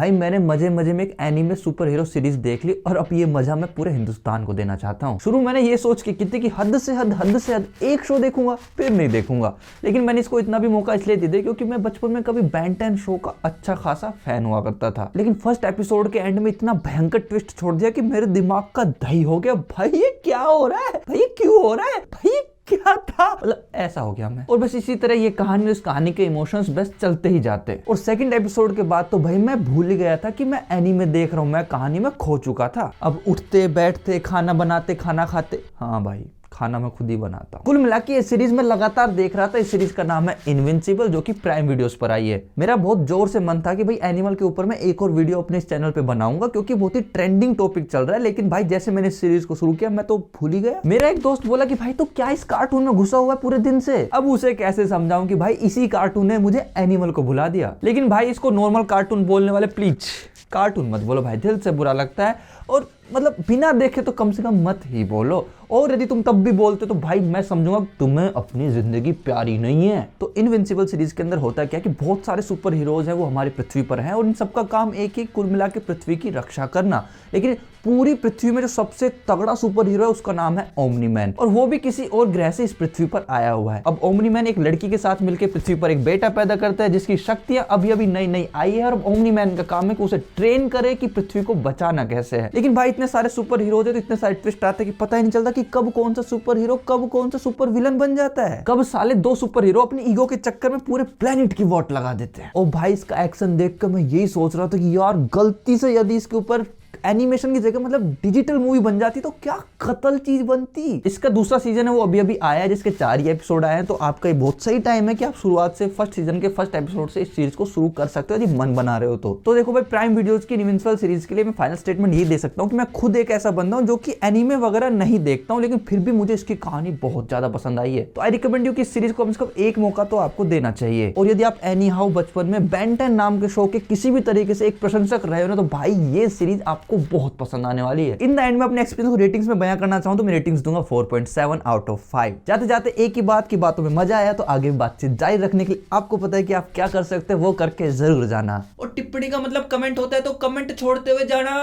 भाई मैंने मजे मजे में एक एनीमे सुपर हीरो सीरीज देख ली और अब ये मजा मैं पूरे हिंदुस्तान को देना चाहता हूँ। शुरू मैंने ये सोच के की थी कि हद से हद एक शो देखूंगा फिर नहीं देखूंगा, लेकिन मैंने इसको इतना भी मौका इसलिए दे दिया क्योंकि मैं बचपन में कभी बेन 10 शो का अच्छा खासा फैन हुआ करता था। लेकिन फर्स्ट एपिसोड के एंड में इतना भयंकर ट्विस्ट छोड़ दिया कि मेरे दिमाग का दही हो गया। भाई ये क्या हो रहा है, भाई ये क्यों हो रहा है, भाई क्या था, मतलब ऐसा हो गया मैं। और बस इसी तरह ये कहानी, उस कहानी के इमोशंस बस चलते ही जाते। और सेकंड एपिसोड के बाद तो भाई मैं भूल ही गया था कि मैं एनीमे देख रहा हूँ, मैं कहानी में खो चुका था। अब उठते बैठते खाना बनाते खाना खाते, हाँ भाई खाना मैं खुद ही बनाता हूँ। कुल मिला के ये सीरीज में लगातार देख रहा था। इस सीरीज का नाम है इनविंसिबल, जो कि प्राइम वीडियोस पर आई है। मेरा बहुत जोर से मन था कि भाई एनिमल के ऊपर मैं एक और वीडियो अपने इस चैनल पे बनाऊंगा क्योंकि बहुत ही ट्रेंडिंग टॉपिक चल रहा है। लेकिन भाई जैसे मैंने इस सीरीज को शुरू किया मैं तो भूल ही गया। मेरा एक दोस्त बोला कि भाई तो क्या इस कार्टून में घुसा हुआ है पूरे दिन से। अब उसे कैसे समझाऊं कि भाई इसी कार्टून ने मुझे एनिमल को भुला दिया। लेकिन भाई इसको नॉर्मल कार्टून बोलने वाले प्लीज कार्टून मत बोलो भाई, दिल से बुरा लगता है। और मतलब बिना देखे तो कम से कम मत ही बोलो, और यदि तुम तब भी बोलते तो भाई मैं समझूंगा तुम्हें अपनी जिंदगी प्यारी नहीं है। तो इनविंसिबल सीरीज के अंदर होता क्या कि बहुत सारे सुपर हीरोज हैं वो हमारी पृथ्वी पर हैं और इन सबका काम एक ही कुल मिला के पृथ्वी की रक्षा करना। लेकिन पूरी पृथ्वी में जो सबसे तगड़ा सुपर हीरो है उसका नाम है ओमनी मैन, और वो भी किसी और ग्रह से इस पृथ्वी पर आया हुआ है। अब ओमनी मैन एक लड़की के साथ मिलकर पृथ्वी पर एक बेटा पैदा करता है जिसकी शक्तियां अभी अभी नई नई आई है। और ओमनी मैन का काम है कि उसे ट्रेन करे कि पृथ्वी को बचाना कैसे है। लेकिन भाई इतने सारे सुपर हीरोज है तो इतने सारे ट्विस्ट आते हैं कि पता ही नहीं चलता कि कब कौन सा सुपर हीरो कब कौन सा सुपर विलन बन जाता है। कब साले दो सुपर हीरो अपनी ईगो के चक्कर में पूरे प्लेनेट की वोट लगा देते हैं। और भाई इसका एक्शन देखकर मैं यही सोच रहा था कि यार गलती से यदि इसके ऊपर एनिमेशन की जगह मतलब डिजिटल मूवी बन जाती तो क्या कतल चीज बनती। इसका दूसरा सीजन है वो अभी अभी आया है जिसके 4 ही एपिसोड आए हैं। तो आपका ये बहुत सही टाइम है कि आप शुरुआत से फर्स्ट सीजन के फर्स्ट एपिसोड से इस सीरीज को शुरू कर सकते हो यदि मन बना रहे हो तो देखो भाई प्राइम वीडियोस की इनविंसिबल सीरीज के लिए मैं फाइनल स्टेटमेंट ये दे सकता हूँ कि मैं खुद एक ऐसा बंदा हूँ जो कि एनीमे वगैरह नहीं देखता हूँ, लेकिन फिर भी मुझे इसकी कहानी बहुत ज्यादा पसंद आई है। तो आई रिकमेंड यू कि इस सीरीज को कम से कम एक मौका तो आपको देना चाहिए। और यदि आप एनी हाउ बचपन में बेन 10 नाम के शो के किसी भी तरीके से एक प्रशंसक रहे हो ना तो भाई ये सीरीज आपको बहुत पसंद आने वाली है। इन द एंड में अपने एक्सपीरियंस को रेटिंग्स में बयां करना चाहूं तो मैं रेटिंग्स दूंगा 4.7 आउट ऑफ 5। जाते जाते एक ही बात की बातों में मजा आया तो आगे बातचीत जारी रखने के लिए आपको पता है कि आप क्या कर सकते हैं, वो करके जरूर जाना। और टिप्पणी का मतलब कमेंट होता है तो कमेंट छोड़ते हुए जाना।